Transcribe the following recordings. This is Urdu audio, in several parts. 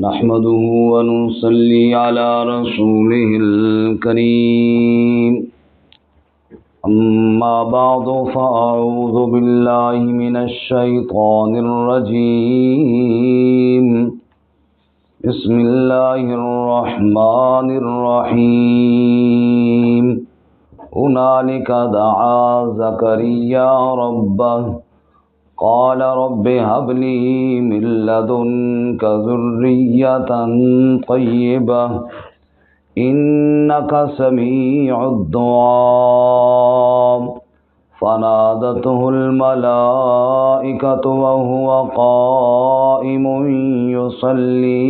نحمده ونصلي على رسوله الكريم أما بعد فأعوذ بالله من الشيطان الرجيم بسم الله الرحمن الرحيم هنالك دعا زكريا ربه قال رب هب لي من لدنك ذرية طيبة إنك سميع الدعاء فنادته الملائكة وهو قائم يصلي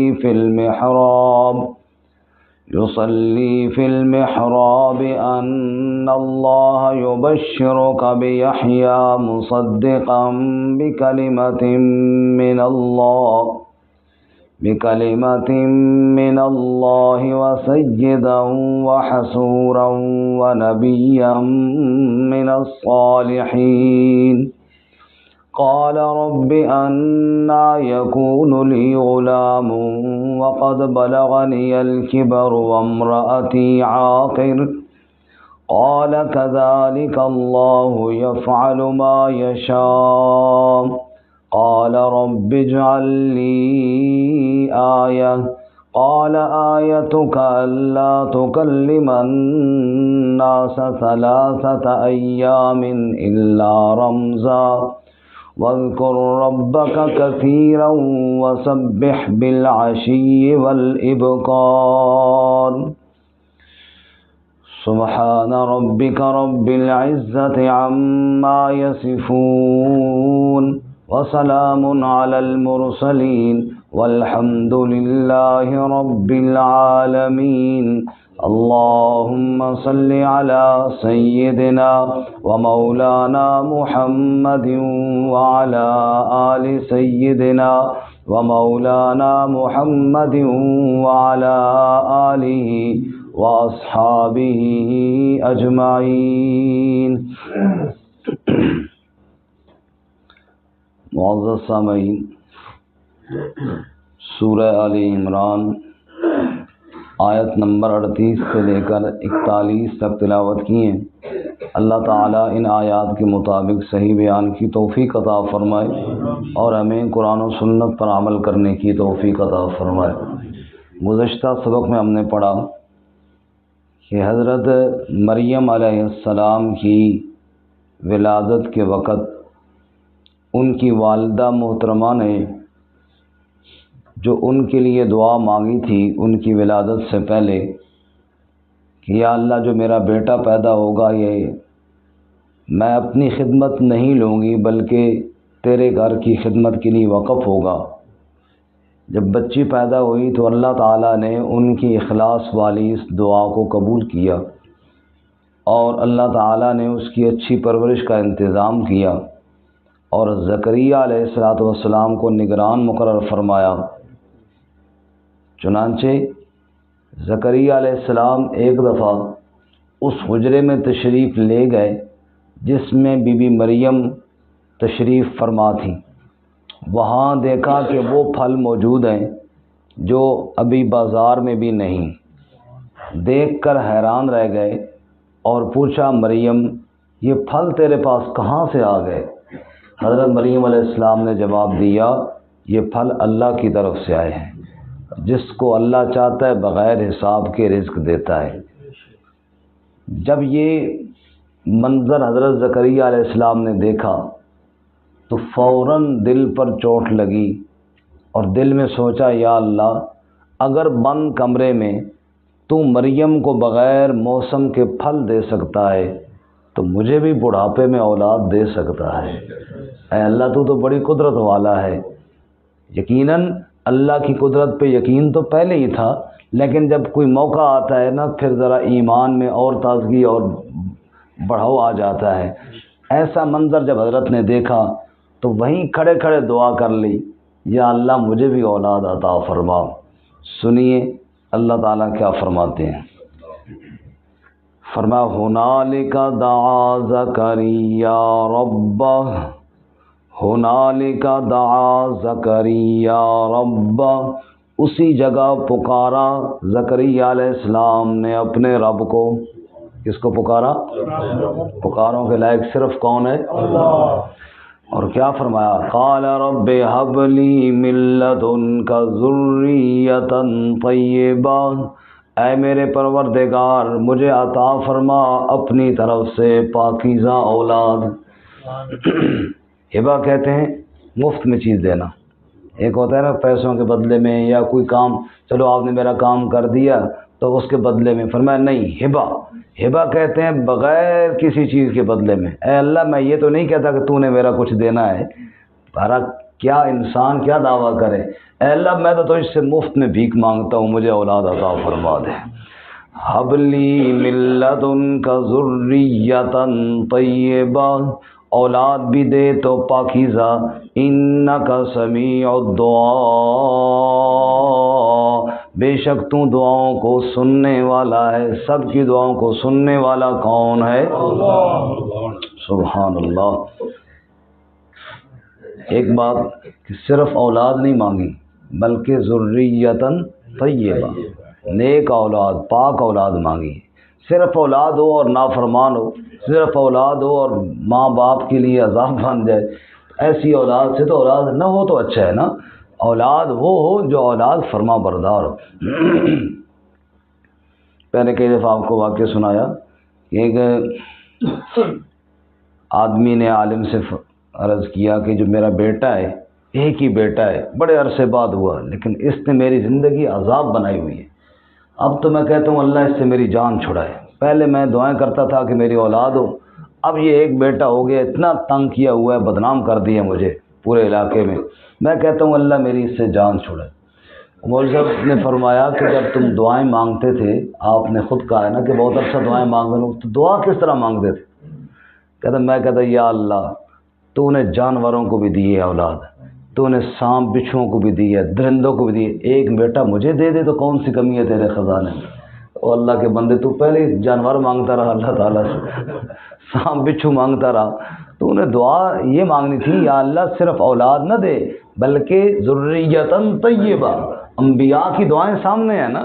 في المحراب أن الله يبشرك بيحيى مصدقا بكلمة من الله وسيدا وحسورا ونبيا من الصالحين قال رب أنى يكون لي غلام وقد بلغني الكبر وامرأتي عاقر قال كذلك الله يفعل ما يشاء قال رب اجعل لي آية قال آيتك ألا تكلم الناس 3 أيام إلا رمزا واذكر ربك كثيرا وسبح بالعشي والإبكار سبحان ربك رب العزة عما يصفون وسلام على المرسلين والحمد لله رب العالمين اللهم صل على سيدنا ومولانا محمد وعلى آل سيدنا ومولانا محمد وعلى آله وأصحابه أجمعين. معزز سامعین، سورہ آل عمران آیت نمبر 38 سے لے کر 41 تک تلاوت کی ہیں. اللہ تعالیٰ ان آیات کے مطابق صحیح بیان کی توفیق عطا فرمائے اور ہمیں قرآن و سنت پر عمل کرنے کی توفیق عطا فرمائے. گزشتہ سبق میں ہم نے پڑھا کہ حضرت مریم علیہ السلام کی ولادت کے وقت ان کی والدہ محترمہ نے جو ان کے لیے دعا مانگی تھی ان کی ولادت سے پہلے کہ یا اللہ جو میرا بیٹا پیدا ہوگا یہ میں اپنی خدمت نہیں لوں گی بلکہ تیرے گھر کی خدمت کے لیے وقف ہوگا. جب بچی پیدا ہوئی تو اللہ تعالیٰ نے ان کی اخلاص والی اس دعا کو قبول کیا اور اللہ تعالیٰ نے اس کی اچھی پرورش کا انتظام کیا اور زکریا علیہ السلام کو نگران مقرر فرمایا. چنانچہ زکریا علیہ السلام ایک دفعہ اس حجرے میں تشریف لے گئے جس میں بی بی مریم تشریف فرما تھی. وہاں دیکھا کہ وہ پھل موجود ہیں جو ابھی بازار میں بھی نہیں. دیکھ کر حیران رہ گئے اور پوچھا مریم یہ پھل تیرے پاس کہاں سے آ گئے؟ حضرت مریم علیہ السلام نے جواب دیا یہ پھل اللہ کی طرف سے آئے ہیں. جس کو اللہ چاہتا ہے بغیر حساب کے رزق دیتا ہے. جب یہ منظر حضرت زکریا علیہ السلام نے دیکھا تو فوراً دل پر چوٹ لگی اور دل میں سوچا یا اللہ اگر بند کمرے میں تو مریم کو بغیر موسم کے پھل دے سکتا ہے تو مجھے بھی بڑھاپے میں اولاد دے سکتا ہے. اے اللہ تو بڑی قدرت والا ہے. یقیناً اللہ کی قدرت پہ یقین تو پہلے ہی تھا لیکن جب کوئی موقع آتا ہے نا پھر ذرا ایمان میں اور تازگی اور بڑھاؤ آ جاتا ہے. ایسا منظر جب حضرت نے دیکھا تو وہیں کھڑے کھڑے دعا کر لی یا اللہ مجھے بھی اولاد عطا فرما. سنیے اللہ تعالیٰ کیا فرماتے ہیں. فرمایا ہنالک دعا زکریا ربہ، ہنالک دعا زکریا ربہ، اسی جگہ پکارا زکریا علیہ السلام نے اپنے رب کو. کس کو پکارا؟ پکاروں کے لائق صرف کون ہے؟ اللہ. اور کیا فرمایا؟ قال رب هب لي من لدنك ذرية طيبة، اے میرے پروردگار مجھے عطا فرما اپنی طرف سے پاکیزہ اولاد. ہبہ کہتے ہیں مفت میں چیز دینا. ایک ہوتا ہے نا پیسوں کے بدلے میں یا کوئی کام، چلو آپ نے میرا کام کر دیا تو اس کے بدلے میں. فرمایا نہیں، ہبہ کہتے ہیں بغیر کسی چیز کے بدلے میں. اے اللہ میں یہ تو نہیں کہتا کہ تو نے میرا کچھ دینا ہے. کیا انسان کیا دعویٰ کرے، اے اللہ میں تو تجھ سے مفت میں بھیک مانگتا ہوں، مجھے اولاد عطا فرما دے. حب لی من لدنک ذریۃ طیبہ، اولاد بھی دے تو پاکیزہ. انک سمیع الدعاء، بے شک تو دعاؤں کو سننے والا ہے. سب کی دعاؤں کو سننے والا کون ہے؟ اللہ. سبحان اللہ. ایک بات کہ صرف اولاد نہیں مانگی بلکہ ذریۃ طیبہ، نیک اولاد، پاک اولاد مانگی. صرف اولاد ہو اور نافرمان ہو، صرف اولاد ہو اور ماں باپ کے لیے عذاب بن جائے، ایسی اولاد سے تو اولاد نہ ہو تو اچھا ہے نا. اولاد وہ ہو جو اولاد فرما بردار ہو. پہلے کئی دفعہ آپ کو واقعہ سنایا کہ ایک آدمی نے عالم سے عرض کیا کہ جو میرا بیٹا ہے، ایک ہی بیٹا ہے، بڑے عرصے بعد ہوا، لیکن اس نے میری زندگی عذاب بنائی ہوئی ہے. اب تو میں کہتا ہوں اللہ اس سے میری جان چھڑائے. پہلے میں دعائیں کرتا تھا کہ میری اولاد ہو، اب یہ ایک بیٹا ہو گیا، اتنا تنگ کیا ہوا ہے، بدنام کر دیا مجھے پورے علاقے میں. میں کہتا ہوں اللہ میری اس سے جان چھڑائے. مولوی صاحب نے فرمایا کہ جب تم دعائیں مانگتے تھے، آپ نے خود کہا ہے نا کہ بہت عرصہ دعائیں مانگتے ہو، تو دعا کس طرح مانگتے تھے؟ میں کہتا یا اللہ تو نے جانوروں کو بھی دی ہے اولاد، تو نے سانپ بچھوؤں کو بھی دی ہے، درندوں کو بھی دی ہے، ایک بیٹا مجھے دے دے تو کون سی کمی ہے تیرے خزانے میں؟ اور اللہ کے بندے تو پہلے جانور مانگتا رہا اللہ تعالیٰ سے، سانپ بچھو مانگتا رہا. تو نے دعا یہ مانگنی تھی یا اللہ صرف اولاد نہ دے بلکہ ذریۃ طیبہ. انبیاء کی دعائیں سامنے ہیں نا،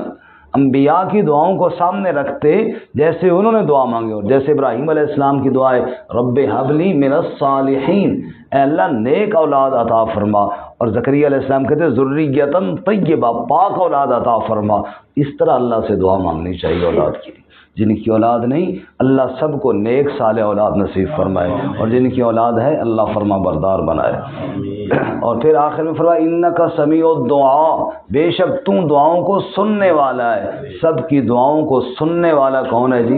انبیاء کی دعاؤں کو سامنے رکھتے جیسے انہوں نے دعا مانگی. اور جیسے ابراہیم علیہ السلام کی دعا ہے رب حب لی من الصالحین، اے اللہ نیک اولاد عطا فرما. اور زکریا علیہ السلام کہتے ہیں ذریۃ طیبہ، پاک اولاد عطا فرما. اس طرح اللہ سے دعا مانگنی چاہیے اولاد کی. جن کی اولاد نہیں اللہ سب کو نیک صالح اولاد نصیب فرمائے، اور جن کی اولاد ہے اللہ فرما بردار بنائے. اور پھر آخر میں فرمایا انک سمیع الدعاء، بے شک تو دعاؤں کو سننے والا ہے. سب کی دعاؤں کو سننے والا کون ہے جی؟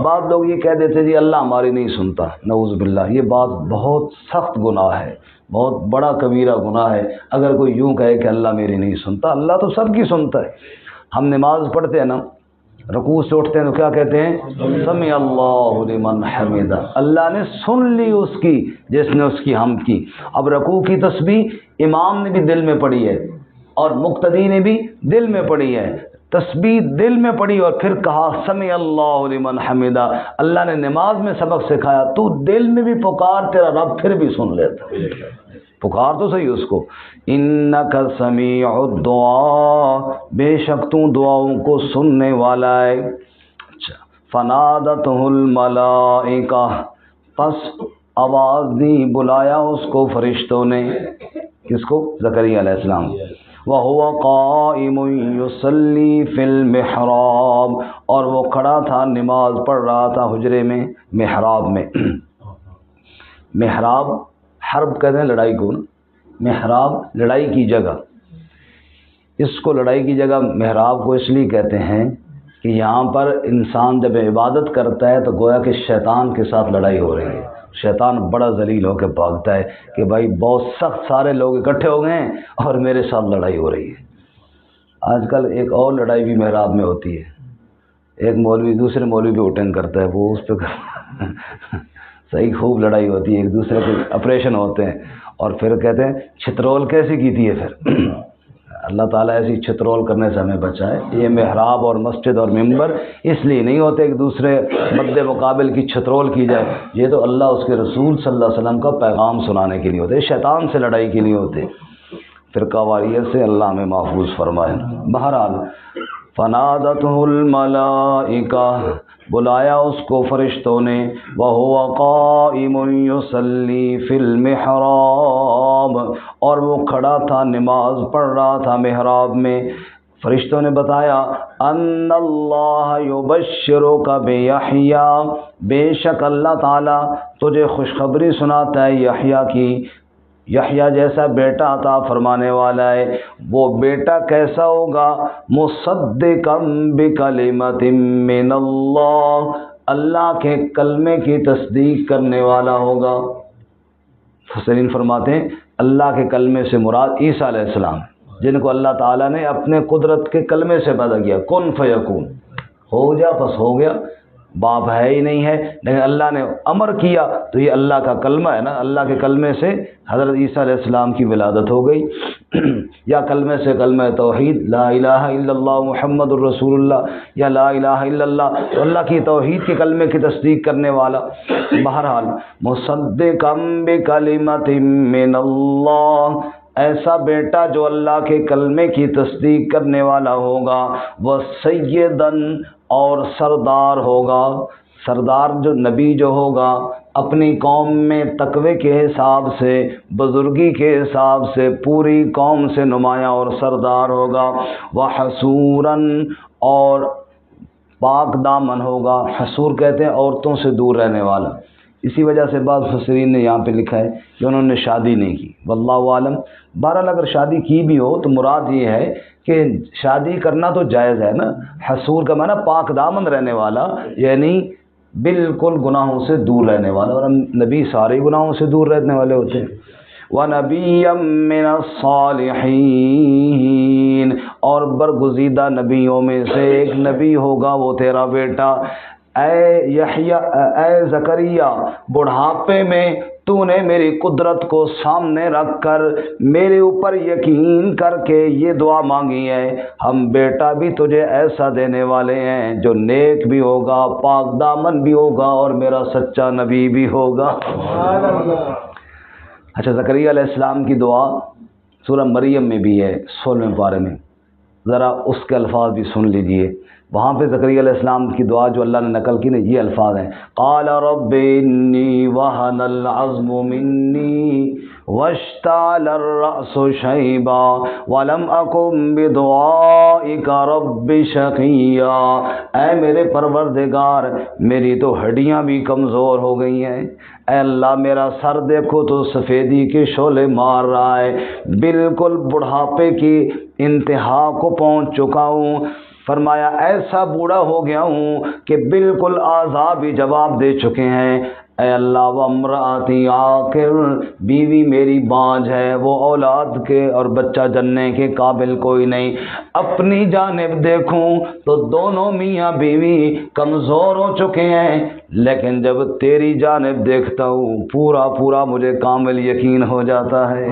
بعض لوگ یہ کہہ دیتے جی اللہ ہماری نہیں سنتا، نعوذ باللہ. یہ بات بہت سخت گناہ ہے، بہت بڑا کبیرہ گناہ ہے اگر کوئی یوں کہے کہ اللہ میری نہیں سنتا. اللہ تو سب کی سنتا ہے. ہم نماز پڑھتے ہیں نا، رکوع سے اٹھتے ہیں تو کیا کہتے ہیں؟ سمع اللہ لمن حمدہ، اللہ نے سن لی اس کی جس نے اس کی حمد کی. اب رکوع کی تسبیح امام نے بھی دل میں پڑھی ہے اور مقتدی نے بھی دل میں پڑھی ہے. تسبیح دل میں پڑھی اور پھر کہا سمع اللہ لمن حمدہ. اللہ نے نماز میں سبق سکھایا تو دل میں بھی پکار، تیرا رب پھر بھی سن لیتا. پکار تو صحیح اس کو. انک سمیع الدعاء، بے شک تو دعاؤں کو سننے والا ہے. اچھا. فنادتہ الملائکہ، پس آواز دی، بلایا اس کو فرشتوں نے. کس کو؟ زکریا علیہ السلام. وَهُوَ قَائِمٌ يُصَلِّي فِي الْمِحْرَابِ، اور وہ کھڑا تھا نماز پڑھ رہا تھا حجرے میں، محراب میں. محراب حرب کہتے ہیں لڑائی کو نا، محراب لڑائی کی جگہ. اس کو لڑائی کی جگہ محراب کو اس لیے کہتے ہیں کہ یہاں پر انسان جب عبادت کرتا ہے تو گویا کہ شیطان کے ساتھ لڑائی ہو رہی ہے. شیطان بڑا ذلیل ہو کے بھاگتا ہے کہ بھائی بہت سخت سارے لوگ اکٹھے ہو گئے ہیں اور میرے ساتھ لڑائی ہو رہی ہے. آج کل ایک اور لڑائی بھی محراب میں ہوتی ہے. ایک مولوی دوسرے مولوی پہ اٹینڈ کرتا ہے، وہ اس پہ صحیح خوب لڑائی ہوتی ہے، ایک دوسرے کے آپریشن ہوتے ہیں اور پھر کہتے ہیں چھترول کیسی کی تھی ہے. پھر اللہ تعالیٰ ایسی چھترول کرنے سے ہمیں بچائے. یہ محراب اور مسجد اور ممبر اس لیے نہیں ہوتے کہ دوسرے مد مقابل کی چھترول کی جائے، یہ تو اللہ اس کے رسول صلی اللہ علیہ وسلم کا پیغام سنانے کے لیے ہوتے، شیطان سے لڑائی کے لیے ہوتے. فرقہ واریت سے اللہ ہمیں محفوظ فرمائے۔ بہرحال فنادتہ الملائکہ، بلایا اس کو فرشتوں نے، وَهُوَ قَائِمٌ يُصَلِّي فِي الْمِحْرَابِ، اور وہ کھڑا تھا نماز پڑھ رہا تھا محراب میں۔ فرشتوں نے بتایا ان اللہ یبشرک بیحییٰ، بے شک اللہ تعالیٰ تجھے خوشخبری سناتا ہے یحییٰ کی، یحییٰ جیسا بیٹا عطا فرمانے والا ہے۔ وہ بیٹا کیسا ہوگا؟ مصدقا بکلمۃ من اللہ، اللہ کے کلمے کی تصدیق کرنے والا ہوگا۔ مفسرین فرماتے ہیں اللہ کے کلمے سے مراد عیسیٰ علیہ السلام، جن کو اللہ تعالیٰ نے اپنے قدرت کے کلمے سے پیدا کیا، کن فیکون، ہو جا بس ہو گیا، باپ ہے ہی نہیں ہے لیکن اللہ نے امر کیا تو یہ اللہ کا کلمہ ہے نا، اللہ کے کلمے سے حضرت عیسیٰ علیہ السلام کی ولادت ہو گئی۔ یا کلمے سے کلمہ توحید لا الہ الا اللہ محمد الرسول اللہ، یا لا الہ الا اللہ، تو اللہ کی توحید کے کلمے کی تصدیق کرنے والا۔ بہرحال مصدقا بکلمۃ من اللہ، ایسا بیٹا جو اللہ کے کلمے کی تصدیق کرنے والا ہوگا، وہ سیدن، اور سردار ہوگا۔ سردار جو نبی جو ہوگا اپنی قوم میں تقوی کے حساب سے، بزرگی کے حساب سے پوری قوم سے نمایاں اور سردار ہوگا۔ وحسوراً، اور پاک دامن ہوگا۔ حسور کہتے ہیں عورتوں سے دور رہنے والا، اسی وجہ سے بعض مفسرین نے یہاں پہ لکھا ہے کہ انہوں نے شادی نہیں کی، واللہ عالم۔ بہرحال اگر شادی کی بھی ہو تو مراد یہ ہے کہ شادی کرنا تو جائز ہے نا۔ حسور کا معنی پاک دامن رہنے والا، یعنی بالکل گناہوں سے دور رہنے والا، اور نبی سارے گناہوں سے دور رہنے والے ہوتے ہیں۔ وَنَبِيًّا مِّنَ الصَّالِحِينَ، اور برگزیدہ نبیوں میں سے ایک نبی ہوگا وہ تیرا بیٹا۔ اے یحییٰ، اے زکریا، بڑھاپے میں تو نے میری قدرت کو سامنے رکھ کر میرے اوپر یقین کر کے یہ دعا مانگی ہے، ہم بیٹا بھی تجھے ایسا دینے والے ہیں جو نیک بھی ہوگا، پاک دامن بھی ہوگا، اور میرا سچا نبی بھی ہوگا۔ اچھا، زکریا علیہ السلام کی دعا سورہ مریم میں بھی ہے 16ویں پارے میں، ذرا اس کے الفاظ بھی سن لیجئے۔ وہاں پہ زکریا علیہ السلام کی دعا جو اللہ نے نقل کی نا، یہ الفاظ ہیں، قال رب انی وہن العظم منی واشتعل الرأس شیبا ولم اکن بدعائک رب شقیا۔ اے میرے پروردگار، میری تو ہڈیاں بھی کمزور ہو گئی ہیں، اے اللہ میرا سر دیکھو تو سفیدی کے شعلے مار رہا ہے، بالکل بڑھاپے کی انتہا کو پہنچ چکا ہوں۔ فرمایا ایسا بوڑھا ہو گیا ہوں کہ بالکل اعضاء بھی جواب دے چکے ہیں۔ اے اللہ، وامرأتی عاقر، بیوی میری بانجھ ہے، وہ اولاد کے اور بچہ جننے کے قابل کوئی نہیں۔ اپنی جانب دیکھوں تو دونوں میاں بیوی کمزور ہو چکے ہیں، لیکن جب تیری جانب دیکھتا ہوں پورا مجھے کامل یقین ہو جاتا ہے۔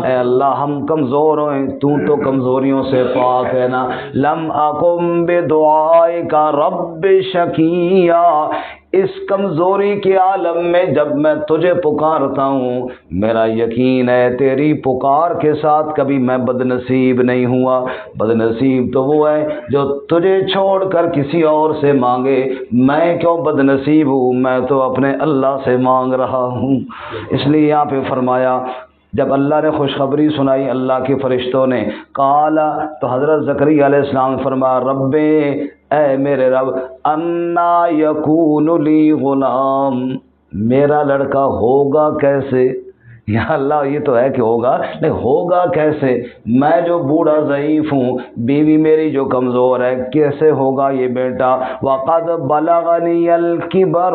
اے اللہ، ہم کمزور ہیں، تو کمزوریوں سے پاک ہے نا۔ لم اکم بدعائک رب شقیا، اس کمزوری کے عالم میں جب میں تجھے پکارتا ہوں، میرا یقین ہے تیری پکار کے ساتھ کبھی میں بدنصیب نہیں ہوا۔ بدنصیب تو وہ ہے جو تجھے چھوڑ کر کسی اور سے مانگے، میں کیوں بدنصیب ہوں، میں تو اپنے اللہ سے مانگ رہا ہوں۔ اس لیے یہاں پہ فرمایا جب اللہ نے خوشخبری سنائی اللہ کے فرشتوں نے، کالا، تو حضرت زکریا علیہ السلام نے فرمایا رب، اے میرے رب، انا یکون لی غلام، میرا لڑکا ہوگا کیسے؟ یا اللہ یہ تو ہے کہ ہوگا، نہیں ہوگا کیسے؟ میں جو بوڑھا ضعیف ہوں، بیوی میری جو کمزور ہے، کیسے ہوگا یہ بیٹا؟ وقد بلغنی الکبر،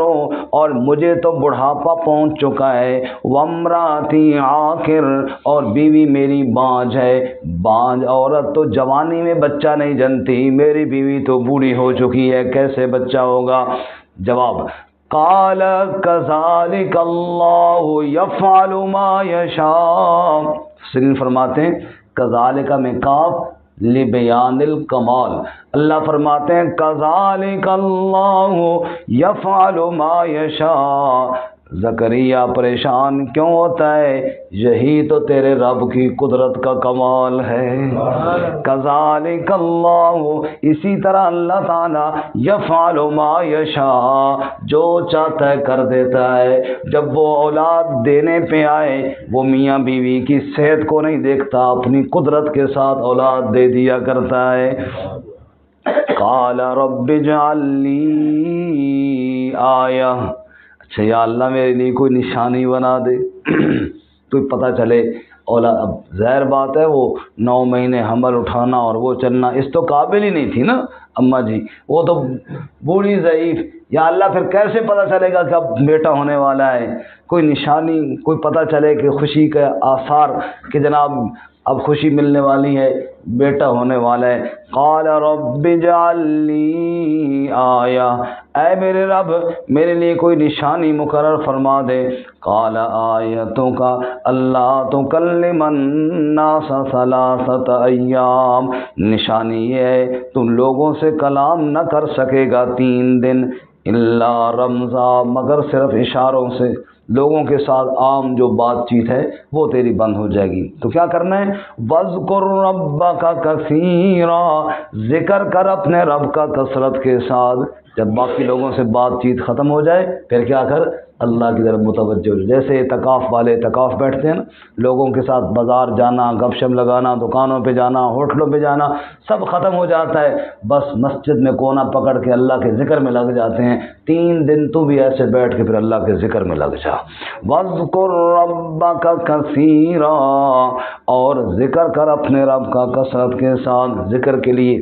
اور مجھے تو بڑھاپا پہنچ چکا ہے۔ وامراتی عاقر، اور بیوی میری بانجھ ہے۔ بانجھ عورت تو جوانی میں بچہ نہیں جنتی، میری بیوی تو بوڑھی ہو چکی ہے، کیسے بچہ ہوگا؟ جواب، قال کذالک اللہ یفعل ما یشاء۔ سرین فرماتے ہیں کذالک میں کاف لبیان الکمال، اللہ فرماتے ہیں کذالک اللہ یفعل ما یشاء، زکریا پریشان کیوں ہوتا ہے؟ یہی تو تیرے رب کی قدرت کا کمال ہے۔ کذالک اللہ، اسی طرح اللہ تعالیٰ یفعل ما یشاء، جو چاہتا ہے کر دیتا ہے۔ جب وہ اولاد دینے پہ آئے، وہ میاں بیوی کی صحت کو نہیں دیکھتا، اپنی قدرت کے ساتھ اولاد دے دیا کرتا ہے۔ قال رب اجعل لی آیہ، اچھا یا اللہ میرے لیے کوئی نشانی بنا دے تو پتہ چلے اولاد۔ اب ظاہر بات ہے وہ 9 مہینے حمل اٹھانا اور وہ چلنا، اس تو قابل ہی نہیں تھی نا اماں جی، وہ تو بوڑھی ضعیف۔ یا اللہ پھر کیسے پتہ چلے گا کہ اب بیٹا ہونے والا ہے؟ کوئی نشانی، کوئی پتہ چلے کہ خوشی کے آثار کہ جناب اب خوشی ملنے والی ہے، بیٹا ہونے والا ہے۔ قال رب اجعل لی آیہ، اے میرے رب میرے لیے کوئی نشانی مقرر فرما دے۔ قال آیتک اللہ تکلم الناس 3 ایام، نشانی یہ ہے تم لوگوں سے کلام نہ کر سکے گا 3 دن، الا رمزا، مگر صرف اشاروں سے، لوگوں کے ساتھ عام جو بات چیت ہے وہ تیری بند ہو جائے گی۔ تو کیا کرنا ہے؟ وَاذْكُرْ رَبَّكَ كَثِيرًا، ذکر کر اپنے رب کا کثرت کے ساتھ۔ جب باقی لوگوں سے بات چیت ختم ہو جائے پھر کیا کر؟ اللہ کی طرف متوجہ ہو۔ جیسے اعتکاف والے اعتکاف بیٹھتے ہیں نا، لوگوں کے ساتھ بازار جانا، گپ شپ لگانا، دکانوں پہ جانا، ہوٹلوں پہ جانا، سب ختم ہو جاتا ہے، بس مسجد میں کونا پکڑ کے اللہ کے ذکر میں لگ جاتے ہیں۔ 3 دن تو بھی ایسے بیٹھ کے پھر اللہ کے ذکر میں لگ جا۔ وَاذْكُرْ رَبَّكَ كَثِيرًا، اور ذکر کر اپنے رب کا کثرت کے ساتھ۔ ذکر کے لیے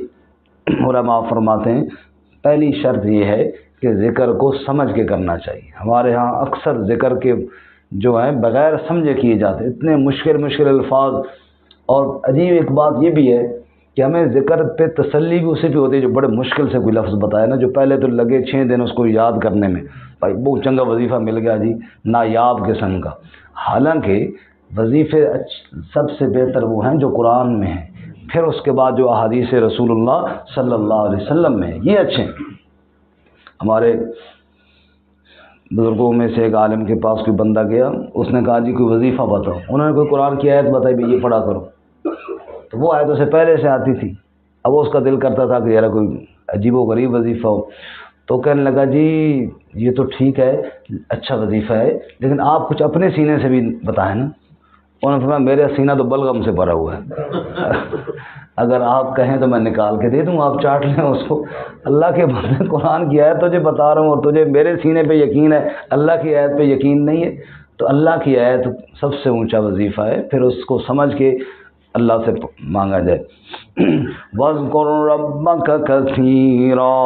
علماء فرماتے ہیں پہلی شرط یہ ہے کہ ذکر کو سمجھ کے کرنا چاہیے۔ ہمارے ہاں اکثر ذکر کے جو ہیں بغیر سمجھے کیے جاتے، اتنے مشکل الفاظ۔ اور عجیب ایک بات یہ بھی ہے کہ ہمیں ذکر پہ تسلی بھی اسی پہ ہوتی ہے جو بڑے مشکل سے کوئی لفظ بتایا نا، جو پہلے تو لگے 6 دن اس کو یاد کرنے میں، بھائی بہت چنگا وظیفہ مل گیا جی، نایاب قسم کا۔ حالانکہ وظیفے سب سے بہتر وہ ہیں جو قرآن میں ہیں، پھر اس کے بعد جو احادیث رسول اللہ صلی اللہ علیہ وسلم میں ہیں، یہ اچھے ہیں۔ ہمارے بزرگوں میں سے ایک عالم کے پاس کوئی بندہ گیا، اس نے کہا جی کوئی وظیفہ بتاؤ۔ انہوں نے کوئی قرآن کی آیت بتائی، بھی یہ پڑھا کرو، تو وہ آیت اسے پہلے سے آتی تھی۔ اب اس کا دل کرتا تھا کہ یار کوئی عجیب و غریب وظیفہ ہو، تو کہنے لگا جی یہ تو ٹھیک ہے، اچھا وظیفہ ہے، لیکن آپ کچھ اپنے سینے سے بھی بتائیں نا۔ انہوں نے فرمایا میرا سینہ تو بلغم سے بھرا ہوا ہے، اگر آپ کہیں تو میں نکال کے دے دوں، آپ چاٹ لیں اس کو۔ اللہ کے بندے قرآن کی آیت تجھے بتا رہا ہوں اور تجھے میرے سینے پہ یقین ہے، اللہ کی آیت پہ یقین نہیں ہے۔ تو اللہ کی آیت سب سے اونچا وظیفہ ہے، پھر اس کو سمجھ کے اللہ سے مانگا جائے۔ وَاذْكُرْ رَبَّكَ كَثِيرًا،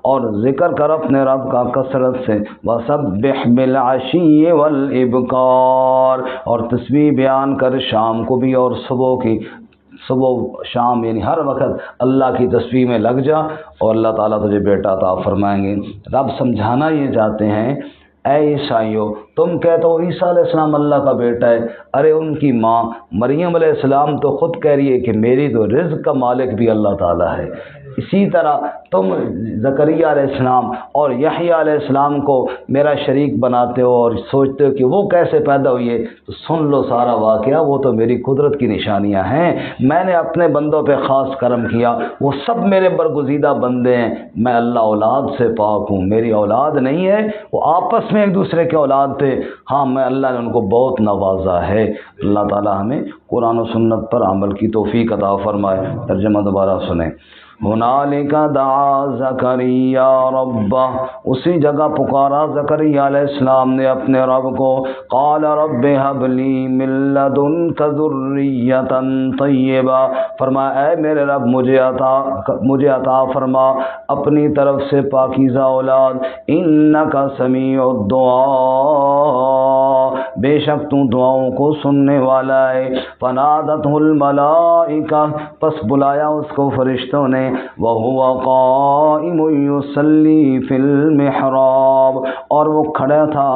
اور ذکر کر اپنے رب کا کثرت سے۔ وَسَبِّحْ بِالْعَشِيِّ وَالْإِبْكَارِ، اور تسبیح بیان کر شام کو بھی اور صبح شام، یعنی ہر وقت اللہ کی تسبیح میں لگ جا، اور اللہ تعالیٰ تجھے بیٹا عطا فرمائیں گے۔ رب سمجھانا یہ چاہتے ہیں، اے عیسائیو تم کہتے ہو عیسیٰ علیہ السلام اللہ کا بیٹا ہے، ارے ان کی ماں مریم علیہ السلام تو خود کہہ رہی ہے کہ میری تو رزق کا مالک بھی اللہ تعالیٰ ہے۔ اسی طرح تم زکریا علیہ السلام اور یحییٰ علیہ السلام کو میرا شریک بناتے ہو اور سوچتے ہو کہ وہ کیسے پیدا ہوئے، تو سن لو سارا واقعہ، وہ تو میری قدرت کی نشانیاں ہیں۔ میں نے اپنے بندوں پہ خاص کرم کیا، وہ سب میرے برگزیدہ بندے ہیں۔ میں اللہ اولاد سے پاک ہوں، میری اولاد نہیں ہے، وہ آپس میں ایک دوسرے کے اولاد تھے، ہاں میں اللہ نے ان کو بہت نوازا ہے۔ اللہ تعالی ہمیں قرآن و سنت پر عمل کی توفیق عطا فرمائے۔ ترجمہ دوبارہ سنیں۔ ہنالک دعا زکریا ربہ، اسی جگہ پکارا زکریا علیہ السلام نے اپنے رب کو۔ قال رب ہب لی من لدنک ذریۃ طیبہ، فرمایا اے میرے رب مجھے عطا فرما اپنی طرف سے پاکیزہ اولاد۔ انک سمیع الدعاء، بے شک تو دعاؤں کو سننے والا ہے۔ فنادتہ الملائکہ، پس بلایا اس کو فرشتوں نے۔ وَهُوَ قَائِمٌ يُصَلِّي فِي الْمِحْرَابِ، اور وہ کھڑا تھا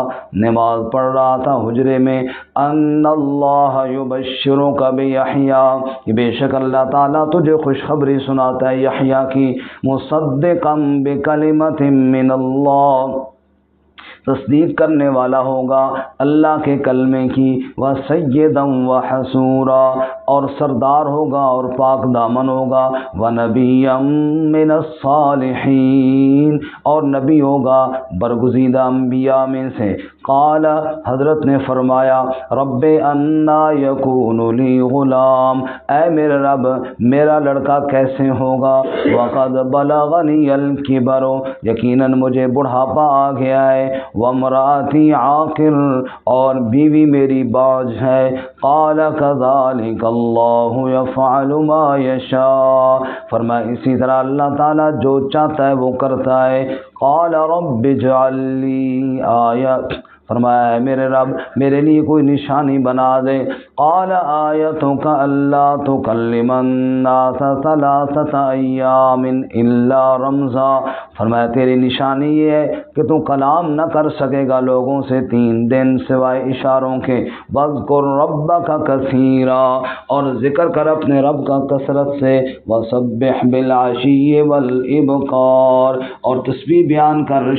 نماز پڑھ رہا تھا حجرے میں۔ ان اللہ یبشرک بیحییٰ، کہ بے شک اللہ تعالیٰ تجھے خوشخبری سناتا ہے یحییٰ کی، مصدقا بکلمۃ من اللہ، تصدیق کرنے والا ہوگا اللہ کے کلمے کی، وسیدا وحسورا، اور سردار ہوگا اور پاک دامن ہوگا، ونبیا من الصالحین، اور نبی ہوگا برگزیدہ انبیاء میں سے۔ قال، حضرت نے فرمایا، رب انا یکون لی غلام، اے میرے رب میرا لڑکا کیسے ہوگا، وقد بلغنی الکبر، یقیناً مجھے بڑھاپا آ گیا ہے، وامراتی عاقر، اور بیوی میری باج ہے۔ قال کذالک اللہ یفعل ما یشاء، فرمایا اسی طرح اللہ تعالیٰ جو چاہتا ہے وہ کرتا ہے۔ قال رب اجعل لی آیہ، فرمایا ہے میرے رب میرے لیے کوئی نشانی بنا دے۔ قال آیتک الا تکلم الناس ثلاثة ایام الا رمزا، فرمایا تیری نشانی یہ ہے کہ تو کلام نہ کر سکے گا لوگوں سے 3 دن سوائے اشاروں کے۔ واذکر ربک کثیرا، اور ذکر کر اپنے رب کا کثرت سے۔ وسبح بالعشی والابکار، اور تسبیح بیان کر